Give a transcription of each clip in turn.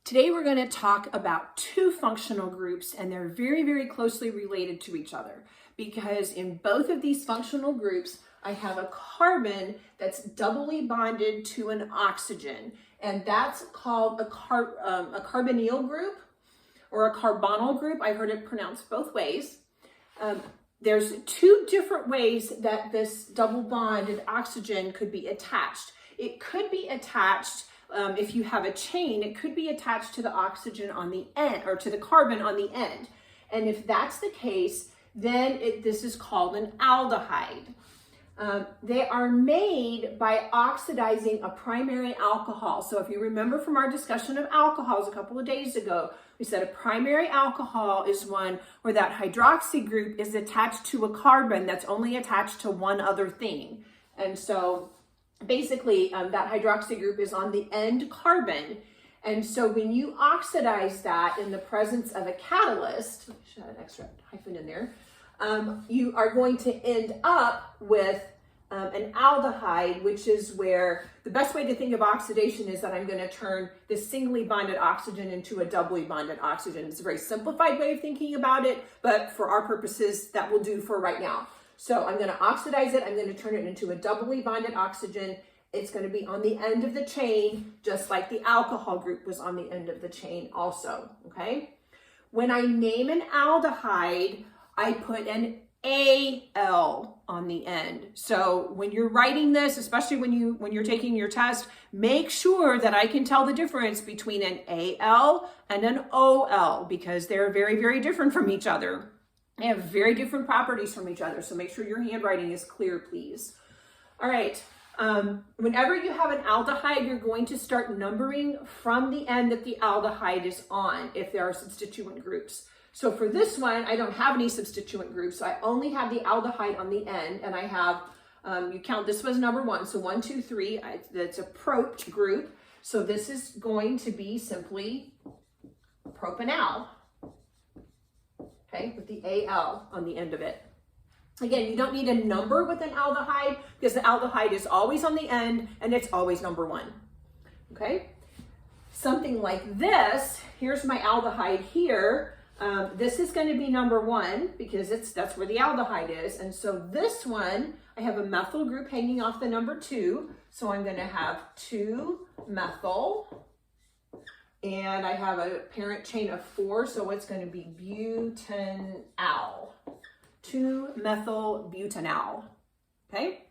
Today we're going to talk about two functional groups, and they're very, very closely related to each other because in both of these functional groups, I have a carbon that's doubly bonded to an oxygen, and that's called a carbonyl group or a carbonyl group. I've heard it pronounced both ways. There's two different ways that this double bonded oxygen could be attached. It could be attached, if you have a chain, it could be attached to the oxygen on the end or to the carbon on the end. And if that's the case, then this is called an aldehyde. They are made by oxidizing a primary alcohol. So if you remember from our discussion of alcohols a couple of days ago, we said a primary alcohol is one where that hydroxy group is attached to a carbon that's only attached to one other thing. And so basically that hydroxy group is on the end carbon. And so when you oxidize that in the presence of a catalyst, I should have an extra hyphen in there, you are going to end up with an aldehyde, which is where the best way to think of oxidation is that I'm going to turn this singly bonded oxygen into a doubly bonded oxygen. It's a very simplified way of thinking about it, but for our purposes, that will do for right now. So I'm going to oxidize it. I'm going to turn it into a doubly bonded oxygen. It's going to be on the end of the chain, just like the alcohol group was on the end of the chain also, okay? When I name an aldehyde, I put an AL on the end. So when you're writing this, especially when you're taking your test, make sure that I can tell the difference between an AL and an OL because they're very, very different from each other. They have very different properties from each other. So make sure your handwriting is clear, please. All right. Whenever you have an aldehyde, you're going to start numbering from the end that the aldehyde is on if there are substituent groups. So for this one, I don't have any substituent groups. So I only have the aldehyde on the end, and I have, you count, this was number 1. So 1, 2, 3, that's a prop group. So this is going to be simply propanal, okay, with the AL on the end of it. Again, you don't need a number with an aldehyde because the aldehyde is always on the end and it's always number 1, okay? Something like this, here's my aldehyde here. This is going to be number 1 because that's where the aldehyde is. And so this one, I have a methyl group hanging off the number 2. So I'm going to have 2-methyl. And I have a parent chain of 4. So it's going to be butanal. 2-methyl butanal. Okay?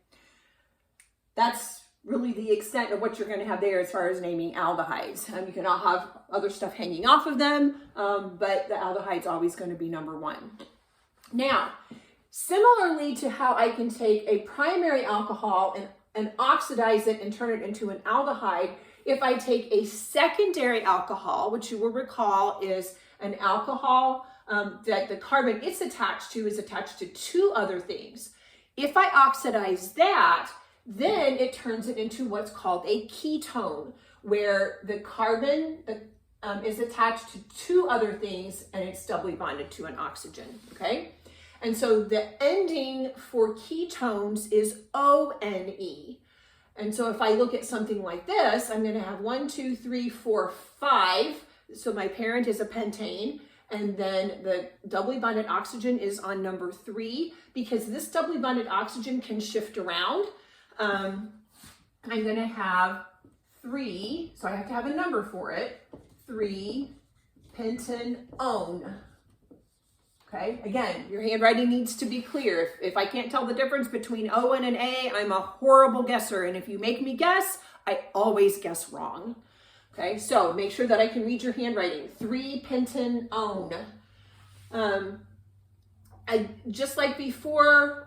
That's really the extent of what you're going to have there as far as naming aldehydes. You can all have other stuff hanging off of them, but the aldehyde's always going to be number 1. Now, similarly to how I can take a primary alcohol and oxidize it and turn it into an aldehyde, if I take a secondary alcohol, which you will recall is an alcohol that the carbon it's attached to is attached to 2 other things. If I oxidize that, then it turns it into what's called a ketone, where the carbon is attached to 2 other things and it's doubly bonded to an oxygen, okay? And so the ending for ketones is ONE. And so if I look at something like this, I'm gonna have 1, 2, 3, 4, 5. So my parent is a pentane. And then the doubly bonded oxygen is on number 3 because this doubly bonded oxygen can shift around. I'm going to have 3, so I have to have a number for it, 3-pentanone. Okay, again, your handwriting needs to be clear. If I can't tell the difference between O and an A, I'm a horrible guesser. And if you make me guess, I always guess wrong. Okay, so make sure that I can read your handwriting. 3-pentanone. Just like before,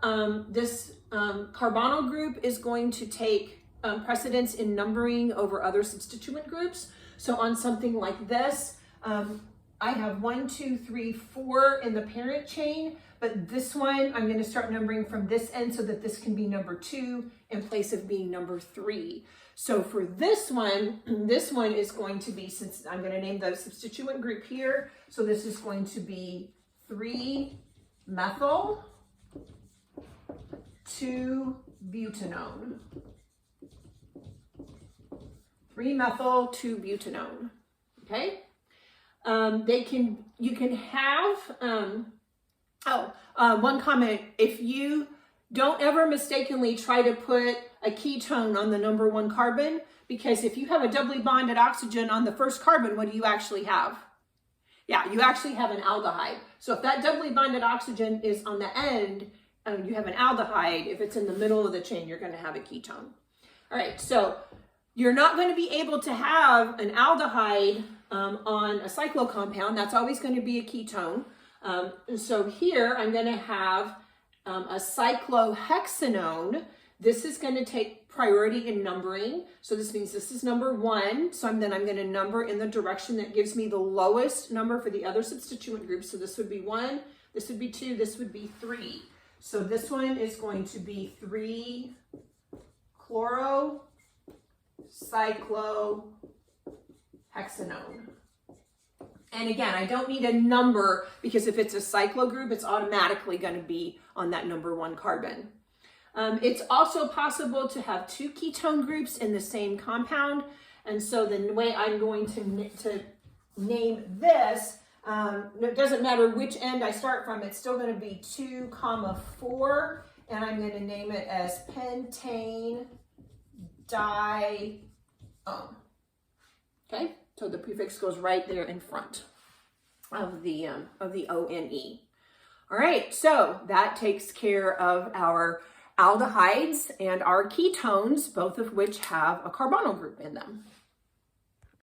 this carbonyl group is going to take precedence in numbering over other substituent groups. So on something like this, I have 1, 2, 3, 4 in the parent chain, but this one I'm going to start numbering from this end so that this can be number 2 in place of being number 3. So for this one is going to be, since I'm going to name the substituent group here, so this is going to be 3-methyl 2-butanone. 3-methyl 2-butanone. okay? You can have, one comment, if you don't ever mistakenly try to put a ketone on the number 1 carbon, because if you have a doubly bonded oxygen on the first carbon, what do you actually have? Yeah, you actually have an aldehyde. So if that doubly bonded oxygen is on the end, you have an aldehyde. If it's in the middle of the chain, you're going to have a ketone. All right, so you're not going to be able to have an aldehyde on a cyclo compound. That's always going to be a ketone. So here I'm going to have a cyclohexanone. This is going to take priority in numbering. So this means this is number 1. So then I'm going to number in the direction that gives me the lowest number for the other substituent groups. So this would be 1, this would be 2, this would be 3. So this one is going to be 3-chlorocyclohexanone. And again, I don't need a number because if it's a cyclo group, it's automatically going to be on that number 1 carbon. It's also possible to have 2 ketone groups in the same compound. And so the way I'm going to name this, it doesn't matter which end I start from, it's still going to be 2, 4, and I'm going to name it as pentane dione. Okay, so the prefix goes right there in front of the O-N-E. All right, so that takes care of our aldehydes and our ketones, both of which have a carbonyl group in them.